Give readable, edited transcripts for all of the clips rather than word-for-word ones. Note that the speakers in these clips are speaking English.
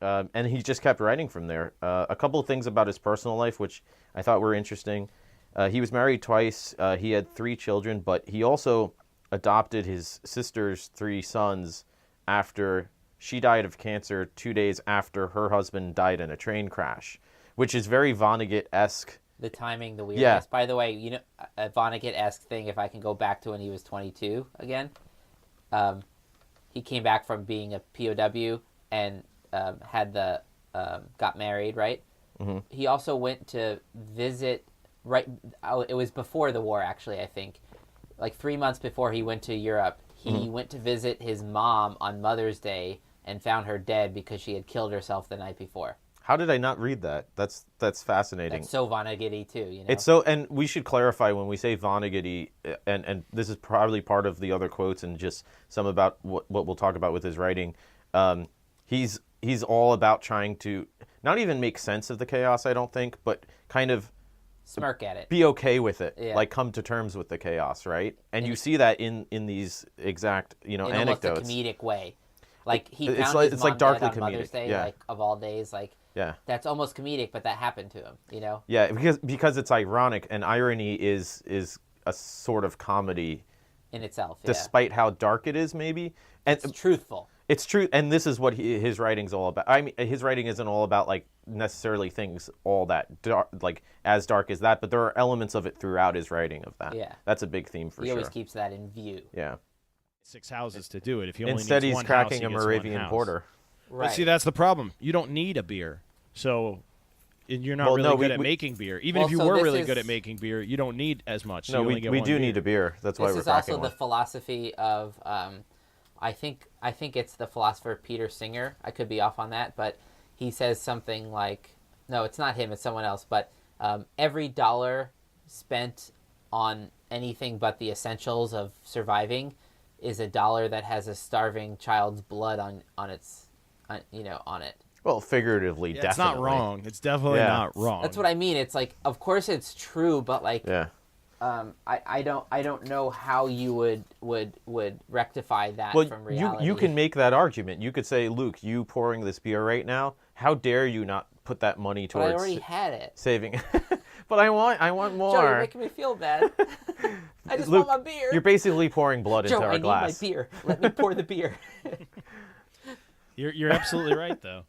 And he just kept writing from there. A couple of things about his personal life, which I thought were interesting. He was married twice. He had 3 children, but he also adopted his sister's 3 sons after she died of cancer 2 days after her husband died in a train crash, which is very Vonnegut-esque. The timing, the weirdness. Yeah. By the way, a Vonnegut-esque thing, if I can go back to when he was 22 again, he came back from being a POW and got married, right? Mm-hmm. He also went to visit, right, it was before the war, actually, I think. Like 3 months before he went to Europe, he went to visit his mom on Mother's Day and found her dead because she had killed herself the night before. How did I not read that? That's fascinating. That's so Vonnegut-y too, It's so, and we should clarify when we say Vonnegut-y, and this is probably part of the other quotes and just some about what we'll talk about with his writing. He's all about trying to not even make sense of the chaos, I don't think, but kind of smirk at it, be okay with it, yeah. like come to terms with the chaos, right? And you see that in these exact anecdotes. In almost a comedic way. Like he found it's like, his it's mom like darkly dead on comedic. Mother's Day, Yeah. like of all days, like yeah, that's almost comedic, but that happened to him, Yeah, because it's ironic, and irony is a sort of comedy in itself, despite how dark it is, maybe. And it's truthful. It's true, and this is what his writing's all about. I mean, his writing isn't all about like necessarily things all that dark, like as dark as that, but there are elements of it throughout his writing of that. Yeah, that's a big theme for sure. He always keeps that in view. Yeah. 6 houses to do it. If he only Instead, needs he's one cracking house, a he gets Moravian one house. porter. Right. But see, that's the problem. You don't need a beer, so and you're not really good at making beer. Even if you were really good at making beer, you don't need as much. So no, you only get we one do beer. need a beer. That's why we're This is cracking also one. the philosophy of, I think it's the philosopher Peter Singer. I could be off on that, but he says something like, no, it's not him, it's someone else, but every dollar spent on anything but the essentials of surviving is a dollar that has a starving child's blood on it. Well, figuratively, Yeah, definitely. it's not wrong. It's definitely not wrong. That's what I mean. It's like, of course it's true, but like, Yeah. I don't know how you would rectify that Well, from reality. you can make that argument. You could say, Luke, you pouring this beer right now, how dare you not put that money But towards I already had it. saving? But I want more. Joe, you're making me feel bad. I just Luke, want my beer. You're basically pouring blood Joe, into our I glass. need my beer. Let me pour the beer. You're absolutely right, though.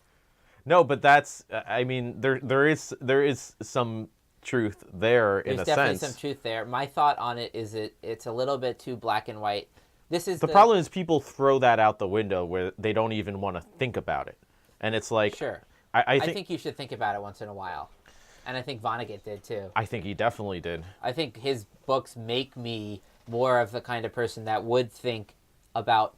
No, but that's. I mean, there is some truth there in a There's definitely sense. some truth there. My thought on it is it's a little bit too black and white. This is The problem is people throw that out the window where they don't even want to think about it, and it's like. Sure. I I think think you should think about it once in a while, and I think Vonnegut did too. I think he definitely did. I think his books make me more of the kind of person that would think about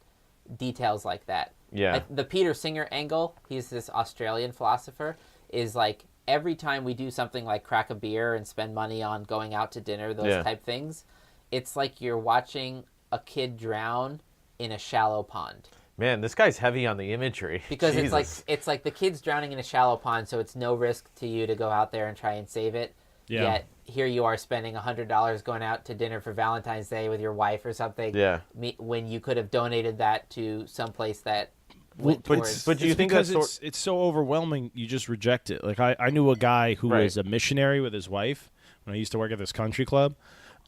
details like that. Yeah. The Peter Singer angle, he's this Australian philosopher, is like every time we do something like crack a beer and spend money on going out to dinner, those type things, it's like you're watching a kid drown in a shallow pond. Man, this guy's heavy on the imagery. Because Jesus. it's like the kid's drowning in a shallow pond, so it's no risk to you to go out there and try and save it. Yeah. Yet here you are spending $100 going out to dinner for Valentine's Day with your wife or something. Yeah. When you could have donated that to someplace that went towards. But do you think because that's it's so overwhelming, you just reject it. Like I knew a guy who was a missionary with his wife when I used to work at this country club.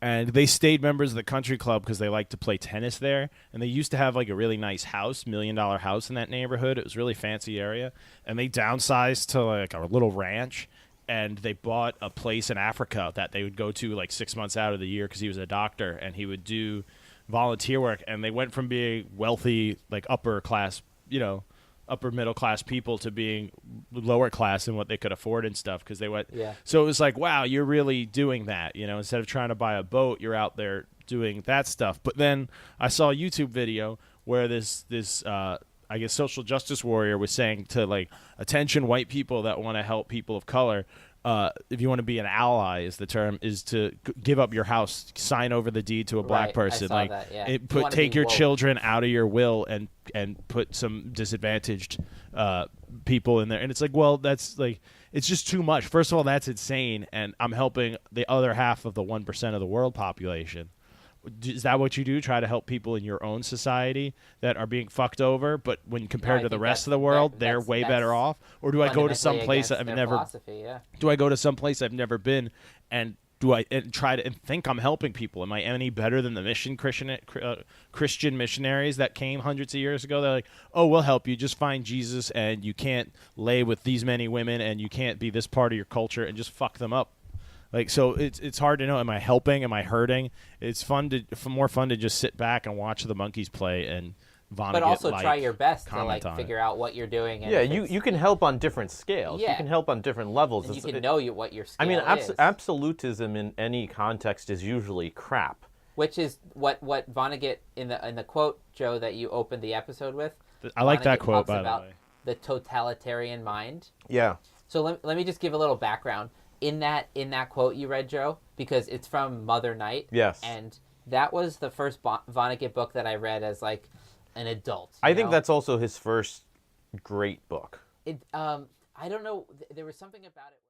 And they stayed members of the country club because they liked to play tennis there. And they used to have like a really nice house, $1 million house in that neighborhood. It was a really fancy area. And they downsized to like a little ranch. And they bought a place in Africa that they would go to like 6 months out of the year because he was a doctor. And he would do volunteer work. And they went from being wealthy, like upper class, upper middle class people to being lower class in what they could afford and stuff because they went. Yeah. So it was like, wow, you're really doing that. Instead of trying to buy a boat, you're out there doing that stuff. But then I saw a YouTube video where this I guess social justice warrior was saying to like attention white people that want to help people of color. If you want to be an ally, is the term, is to give up your house, sign over the deed to a black Right, person, I saw like that, yeah. take your woke. children out of your will and put some disadvantaged people in there. And it's like, well, that's like, it's just too much. First of all, that's insane, and I'm helping the other half of the 1% of the world population. Is that what you do? Try to help people in your own society that are being fucked over, but when compared I to the think rest of the world, they're way better off? Or do I go to some place I've never? Do I go to some place I've never been, and try to think I'm helping people? Am I any better than the Christian missionaries that came hundreds of years ago? They're like, oh, we'll help you. Just find Jesus, and you can't lay with these many women, and you can't be this part of your culture, and just fuck them up. Like, so it's hard to know. Am I helping? Am I hurting? It's more fun to just sit back and watch the monkeys play and Vonnegut. But also try your best to figure figure out what you're doing. And yeah, you can help on different scales. Yeah. You can help on different levels. And you can know what your scale is. Absolutism in any context is usually crap. Which is what Vonnegut in the quote, Joe, that you opened the episode with. I like that quote, by the way. The totalitarian mind. Yeah. So let me just give a little background. In that quote you read, Joe, because it's from Mother Night. Yes. And that was the first Vonnegut book that I read as like an adult. I think that's also his first great book. I don't know. There was something about it.